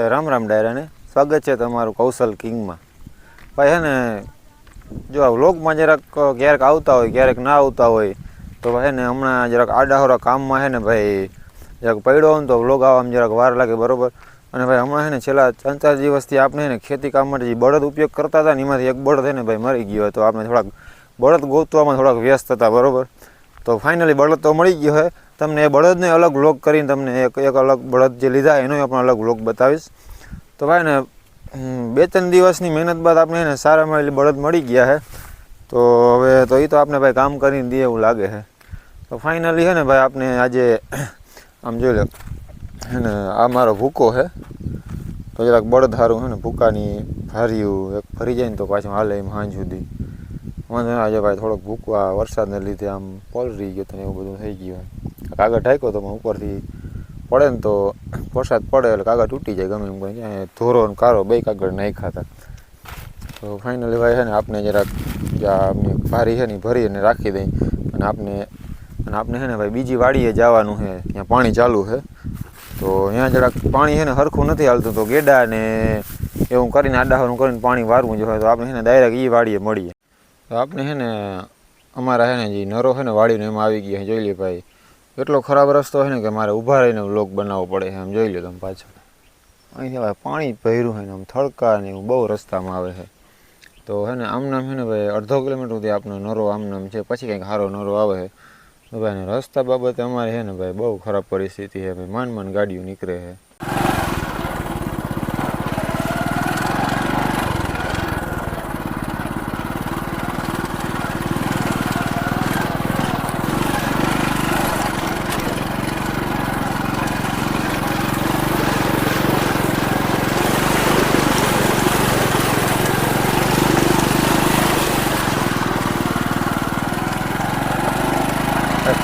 ભાઈ રામ રામ ડાયરાને સ્વાગત છે તમારું કૌશલ કિંગમાં। ભાઈ હે ને જો આ વ્લોગમાં જરાક ક્યારેક આવતા હોય ક્યારેક ના આવતા હોય તો ભાઈ ને હમણાં જરાક આડાહોરા કામમાં હે ને ભાઈ જરાક પડ્યો હોય ને તો વ્લોગ આવવામાં જરાક વાર લાગે બરાબર। અને ભાઈ હમણાં હે ને છેલ્લા 3-4 દિવસથી આપણે હે ને ખેતી કામ માટે જે બળદ ઉપયોગ કરતા હતા ને એમાંથી એક બળદ હે ને ભાઈ મરી ગયો, તો આપણે થોડાક બળદ ગોતવામાં થોડાક વ્યસ્ત હતા બરાબર। તો ફાઇનલી બળદ તો મળી ગયો છે। તમને એ બળદને અલગ વ્લોગ કરીને તમને એક અલગ બળદ જે લીધા એનો પણ અલગ વ્લોગ બતાવીશ। તો ભાઈ ને 2-3 દિવસની મહેનત બાદ આપણે એને સારામાં બળદ મળી ગયા છે। તો હવે તો એ તો આપણે ભાઈ કામ કરીને દે એવું લાગે છે। તો ફાઇનલી છે ને ભાઈ આપણે આજે આમ જોઈ લો હે ને આ મારો ભૂકો છે, તો જરાક બળદ સારું છે ને ભૂકાની ભાર્યું એક ભરી જાય ને તો પાછું હાલે એમ સાંજ સુધી વાંધો ના। આજે ભાઈ થોડોક ભૂકો આ વરસાદને લીધે આમ પલરી ગયો તો એવું બધું થઈ ગયું। કાગળ ઢાંક્યો તો ઉપરથી પડે ને તો વરસાદ પડે એટલે કાગળ તૂટી જાય ગમે એમ કરીને ધોરો ને કારો બે કાગળ નાખ્યા હતા। તો ફાઇનલી ભાઈ છે ને આપણે જરાક આપની ભારી છે ને ભરી અને રાખી દઈ અને આપણે છે ને ભાઈ બીજી વાડીએ જવાનું છે, ત્યાં પાણી ચાલુ છે। તો અહીંયા જરાક પાણી છે ને સરખું નથી હાલતું, તો ગેડા ને એવું કરીને આડાહરું કરીને પાણી વારવું જોઈએ, તો આપણે છે ને ડાયરેક્ટ એ વાડીએ મળીએ। તો આપણે છે ને અમારા છે ને જે નરો છે ને વાડીને એમાં આવી ગયા જોઈ લે ભાઈ, એટલો ખરાબ રસ્તો છે ને કે મારે ઊભા રહીને વ્લોગ બનાવવો પડે છે। આમ જોઈ લો તમે પાછળ અહીંથી ભાઈ પાણી ભર્યું છે ને આમ થડકા ને એવું બહુ રસ્તામાં આવે છે। તો છે ને આમનામ છે ને ભાઈ 1/2 કિલોમીટર સુધી આપણો નરો આમનામ છે, પછી કંઈક સારો નરો આવે છે। તો ભાઈ રસ્તા બાબતે અમારે છે ને ભાઈ બહુ ખરાબ પરિસ્થિતિ છે ભાઈ, માંડ ગાડીઓ નીકળે છે।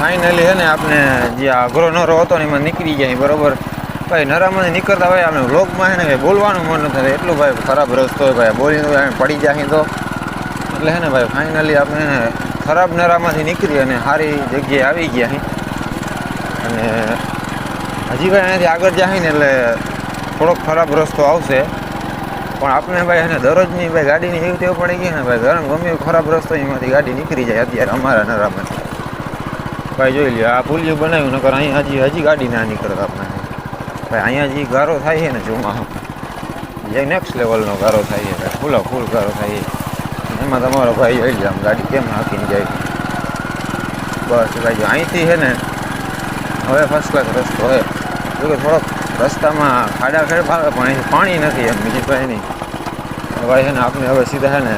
ફાઇનલી છે ને આપણે જે અઘરો નરો હતો ને એમાં નીકળી જાય બરાબર। ભાઈ નરામાં નીકળતા ભાઈ આપણે વ્લોગમાં છે ને ભાઈ બોલવાનું મન નથી, એટલું ભાઈ ખરાબ રસ્તો હોય ભાઈ, બોલીને પડી જાય તો એટલે છે ને ભાઈ ફાઇનલી આપણે ખરાબ નરામાંથી નીકળી અને સારી જગ્યાએ આવી ગયા। અને હજી ભાઈ અહીંયાથી આગળ જાય ને એટલે થોડોક ખરાબ રસ્તો આવશે, પણ આપણે ભાઈ એને દરરોજની ભાઈ ગાડીની એવી ટેવ પડી ગઈ ને ભાઈ ગમે એવો ખરાબ રસ્તો એમાંથી ગાડી નીકળી જાય અત્યારે અમારા નરામાંથી। ભાઈ જોઈ લ્યો આ પુલિયું બનાવ્યું નકર અહીંયા હજી ગાડી ના નીકળે આપણે ભાઈ। અહીંયા જે ગારો થાય છે ને ચોમાસા જે નેક્સ્ટ લેવલનો ગારો થાય છે, ફૂલ ગારો થાય છે, એમાં તમારો ભાઈ જોઈ લે આમ ગાડી કેમ હાંકીને જાય બસ ભાઈ। જો અહીંથી છે ને હવે ફર્સ્ટ ક્લાસ રસ્તો હોય, જોકે થોડોક રસ્તામાં ખાડા ખેડ ભાવે પણ અહીંથી પાણી નથી એમ બીજી કંઈ નહીં ભાઈ છે ને આપણે હવે સીધા છે ને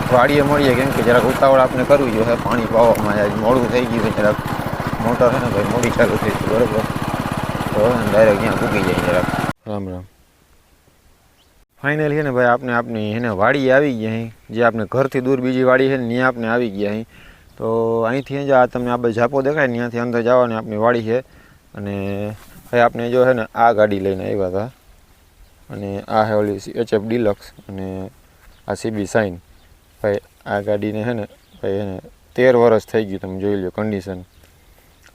વાડીએ મળીએ, કેમ કે જરાક ઉતાવળ આપણે કરવી જોઈએ પાણી પાવામાં, આજ મોડું થઈ ગયું જરાક મોટર છે ને ભાઈ મોડી ચાલુ થઈ ગઈ બરાબર। તો ડાયરેક્ટ ત્યાં પૂગી જાય જરાક રામ રામ। ફાઇનલી છે ને ભાઈ આપણે આપણી એને વાડીએ આવી ગયા, જે આપણે ઘરથી દૂર બીજી વાડી છે ને ત્યાં આપણે આવી ગયા। તો અહીંથી જ આ તમને આ બાજુ ઝાપો દેખાય ને ત્યાંથી અંદર જવાની આપણી વાડી છે। અને ભાઈ આપણે જો છે ને આ ગાડી લઈને આવ્યા હતા, અને આ છે ઓલી HF ડિલક્સ અને આ CB શાઇન। ભાઈ આ ગાડીને છે ને ભાઈ એને 13 વર્ષ થઈ ગયું, તમે જોઈ લો કન્ડિશન।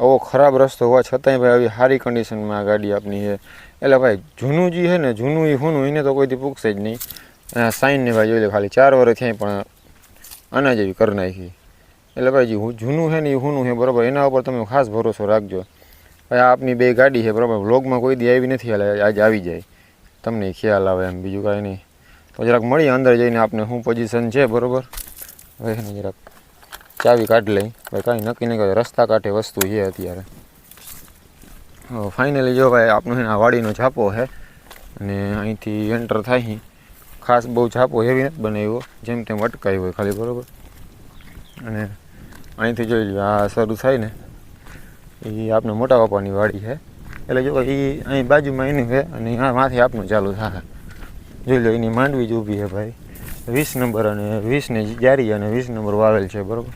આવો ખરાબ રસ્તો હોવા છતાંય ભાઈ આવી સારી કન્ડિશનમાં આ ગાડી આપણી છે, એટલે ભાઈ જૂનું જે છે ને જૂનું એ હુનું એને તો કોઈથી પૂછશે જ નહીં। શાઇનને ભાઈ જોઈ લો ખાલી 4 વર્ષ થયા પણ આના જેવી કરી નાખી, એટલે ભાઈ જે જૂનું છે ને એ હુનું છે બરાબર, એના ઉપર તમે ખાસ ભરોસો રાખજો ભાઈ। આ આપણી 2 ગાડી છે બરાબર, વ્લોગમાં કોઈ દી આવી નથી, એટલે આજે આવી જાય તમને ખ્યાલ આવે એમ, બીજું કાંઈ નહીં। તો જરાક મળીએ અંદર જઈને આપણે શું પોઝિશન છે બરાબર। હવે એને જરાક ચાવી કાઢી લઈ ભાઈ, કાંઈ નક્કી નહીં કરે રસ્તા કાંઠે વસ્તુ છે અત્યારે। ફાઇનલી જો ભાઈ આપણું છે ને આ વાડીનો ઝાપો છે, અને અહીંથી એન્ટર થાય ખાસ બહુ ઝાપો હેવી નથી બનાવ્યો, જેમ તેમ અટકાવી હોય ખાલી બરાબર। અને અહીંથી જોઈ લો આ શરૂ થાય ને એ આપણે મોટા બાપાની વાડી છે, એટલે જો એ અહીં બાજુમાં એની છે અને આમાંથી આપણું ચાલુ થાય। જોઈ લો એની માંડવી જ ઊભી છે ભાઈ, 20 નંબર અને 20ની જારી અને 20 નંબર વાવેલ છે બરાબર।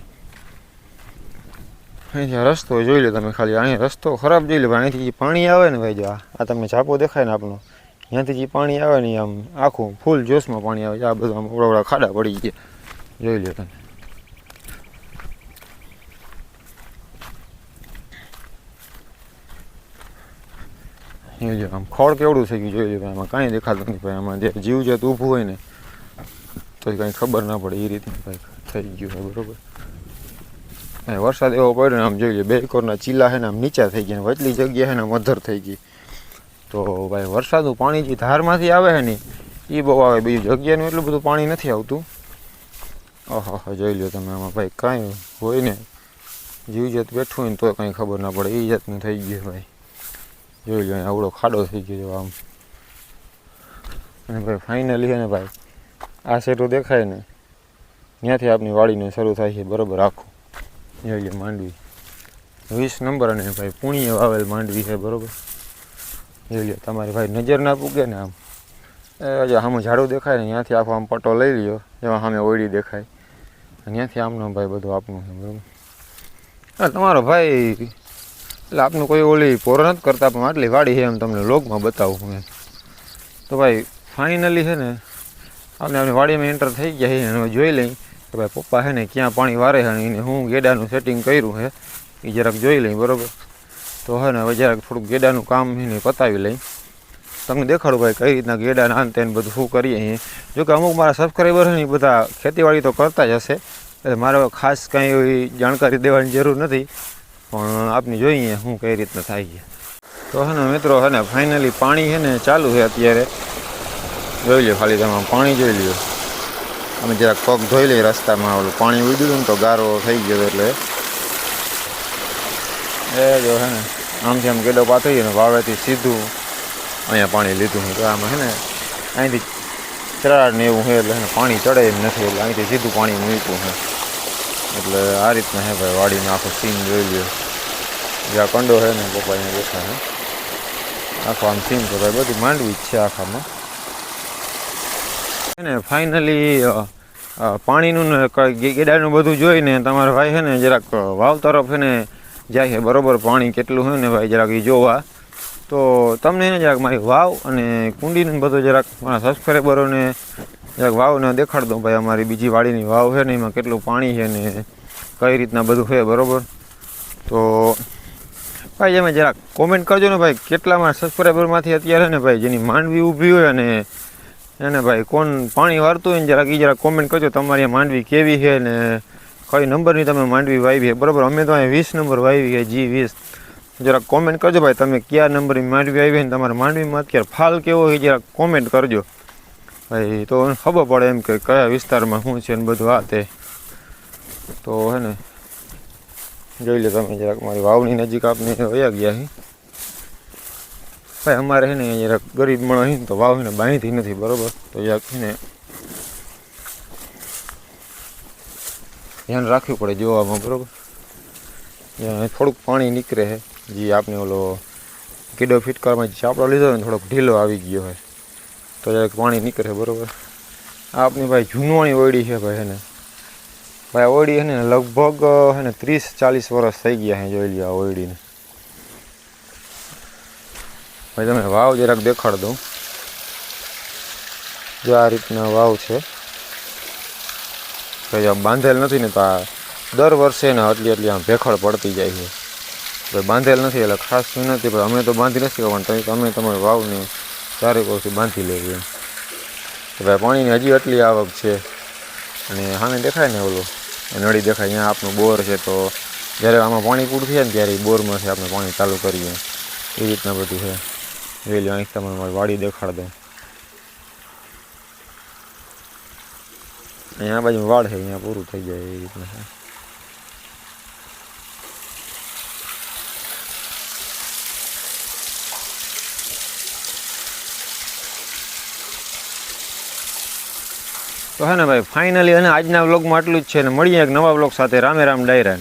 અહીંથી રસ્તો જોઈ લો તમે ખાલી, અહીં રસ્તો ખરાબ જોઈ લો ભાઈ, અહીંથી જે પાણી આવે ને ભાઈ, જો આ તમને ઝાપો દેખાય ને આપણો, ત્યાંથી જે પાણી આવે ને આમ આખું ફૂલ જોશમાં પાણી આવે છે। આ બધું આમ ઓળા ખાડા પડી ગયા જોઈ લો તમે। એ જો આમ ખોળ કેવડું થઈ ગયું જોઈ લો ભાઈ, આમાં કાંઈ દેખાતું નથી ભાઈ. આમાં જે જીવ જે ઊભું હોય ને તો કાંઈ ખબર ના પડે એ રીતનું ભાઈ થઈ ગયું હોય બરાબર. વરસાદ એવો પડ્યો ને આમ જોઈ લો, બે કોરના ચીલા છે ને આમ નીચા થઈ ગયા, વચલી જગ્યા છે ને મધર થઈ ગઈ. તો ભાઈ વરસાદનું પાણી જે ધારમાંથી આવે છે ને એ બહુ આવે, બીજું જગ્યાનું એટલું બધું પાણી નથી આવતું. ઓહો જોઈ લો તમે, આમાં ભાઈ કાંઈ હોય ને જીવજત બેઠું હોય ને તો કાંઈ ખબર ના પડે એ જાતનું થઈ ગયું ભાઈ. જોઈ લો આવડો ખાડો થઈ ગયો આમ. અને ભાઈ ફાઇનલી છે ને ભાઈ આ સેટો દેખાય ને ત્યાંથી આપણી વાડીને શરૂ થાય છે બરાબર આખું. જોઈ લો માંડવી 20 નંબર અને ભાઈ પુણ્ય વાવેલ માંડવી છે બરાબર. જોઈ લો તમારી ભાઈ નજર ના પૂગે ને આમ જો સામે ઝાડું દેખાય ને ત્યાંથી આખો આમ પટ્ટો લઈ લ્યો, એમાં સામે ઓયડી દેખાય ત્યાંથી આમનો ભાઈ બધું આપનું છે બરાબર. હા તમારો ભાઈ એટલે આપનું કોઈ ઓલી પોરો નથી કરતા પણ આટલી વાડી છે એમ તમને લોગમાં બતાવું હું. તો ભાઈ ફાઇનલી છે ને આપણે આપણી વાડીમાં એન્ટર થઈ ગયા છે અને જોઈ લઈ કે ભાઈ પપ્પા છે ને ક્યાં પાણી વારે છે ને એને હું ગેડાનું સેટિંગ કર્યું છે એ જરાક જોઈ લઈ બરાબર. તો હે ને હવે જરાક થોડુંક ગેડાનું કામ એને પતાવી લઈ, તમને દેખાડું ભાઈ કઈ રીતના ગેડા આન તેને બધું શું કરીએ અહીં. જોકે અમુક મારા સબસ્ક્રાઈબર છે ને એ બધા ખેતીવાડી તો કરતા જ હશે એટલે મારે ખાસ કાંઈ એવી જાણકારી દેવાની જરૂર નથી, પણ આપને જોઈએ શું કઈ રીતના થાય છે. તો હે ને મિત્રો હે ને ફાઇનલી પાણી છે ને ચાલુ છે અત્યારે. જોઈ લો ખાલી તમે પાણી જોઈ લ્યો. અમે જરાક પગ ધોઈ લઈએ રસ્તામાં, ઓલું પાણી ઉડ્યું ને તો ગારો થઈ ગયો એટલે એ જો હે ને આમથી આમ ગેડો પાથરી ને વાવેથી સીધું અહીંયા પાણી લીધું છે. તો આમાં છે ને અહીંથી ચરાડ ને એવું છે એટલે પાણી ચડે એમ નથી એટલે અહીંથી સીધું પાણી મૂક્યું છે. એટલે આ રીતના હે ભાઈ વાડીનો આખો સીન જોઈ લ્યો. જ્યાં કંડો છે ને પપ્પા અહીંયા બેઠા છે આખો આમ સીન તો ભાઈ બધી માંડવી જ છે આખામાં. ને ફાઇનલી પાણીનું ને ગેડાનું બધું જોઈને તમારા ભાઈ છે ને જરાક વાવ તરફ છે ને જાય છે બરાબર. પાણી કેટલું હોય ને ભાઈ જરાક એ જોવા. તો તમને એને જરાક મારી વાવ અને કુંડીને બધું જરાક મારા સબસ્ક્રાઈબરોને જરાક વાવને દેખાડ દઉં ભાઈ. અમારી બીજી વાડીની વાવ છે ને એમાં કેટલું પાણી છે ને કઈ રીતના બધું છે બરાબર. તો ભાઈ તમે જરાક કોમેન્ટ કરજો ને ભાઈ કેટલા મારા સબસ્ક્રાઈબરમાંથી અત્યારે ને ભાઈ જેની માંડવી ઊભી હોય અને એને ભાઈ કોણ પાણી વાળતું હોય ને જરાક એ જરાક કોમેન્ટ કરજો તમારી માંડવી કેવી છે ને કઈ નંબરની તમે માંડવી વાવી છે બરાબર. અમે તો અહીંયા 20 નંબર વાવી છે G20. જરાક કોમેન્ટ કરજો ભાઈ તમે કયા નંબરની માંડવી આવી છે ને તમારા માંડવીમાં અત્યારે ફાલ કેવો છે જરાક કોમેન્ટ કરજો ભાઈ, તો ખબર પડે એમ કે કયા વિસ્તારમાં શું છે ને બધું આ તે. તો હે ને જોઈ લો તમે જરાક મારી વાવની નજીક આપને વયા ગયા છે ભાઈ. અમારે છે ને જરાક ગરીબ માણસ છે ને તો વાવ ને બાંધી નથી બરાબર. તો જરાક છે ને ધ્યાન રાખવું પડે જોવામાં બરાબર. થોડુંક પાણી નીકળે છે જે આપણે ઓલો કીડો ફિટ કરવામાં જે ચાપડો લીધો હોય ને થોડોક ઢીલો આવી ગયો હોય તો જરાક પાણી નીકળે બરાબર. આ આપણી ભાઈ જૂનવાણી ઓયડી છે ભાઈ. છે ને ભાઈ ઓયડી છે ને લગભગ છે ને 30-40 વર્ષ થઈ ગયા છે. જોઈ લો આ ઓયડીને ભાઈ. તમે વાવ જરાક દેખાડ દઉં. જો આ રીતના વાવ છે ભાઈ. આમ બાંધેલ નથી ને તો આ દર વર્ષે ને એટલી આમ ભેખડ પડતી જાય છે ભાઈ. બાંધેલ નથી એટલે ખાસ નથી ભાઈ. અમે તો બાંધી નથી પણ તમે તમારી વાવને ચારેક વર્ષથી બાંધી લેવી એમ. તો ભાઈ પાણીની હજી એટલી આવક છે અને સામે દેખાય ને ઓલો નળી દેખાય અહીંયા આપણું બોર છે. તો જ્યારે આમાં પાણી પૂરું થાય ને ત્યારે બોરમાંથી આપણે પાણી ચાલુ કરીએ એ રીતના બધું છે. જોઈ લો અહીં તમને મારી વાડી દેખાડ દઉં. અહીંયા આ બાજુ વાડ છે અહીંયા પૂરું થઈ જાય એ રીતના છે. તો હે ને ભાઈ ફાઇનલી અને આજના વ્લોગમાં આટલું જ છે ને મળીએ એક નવા વ્લોગ સાથે. રામે રામ ડાયરા.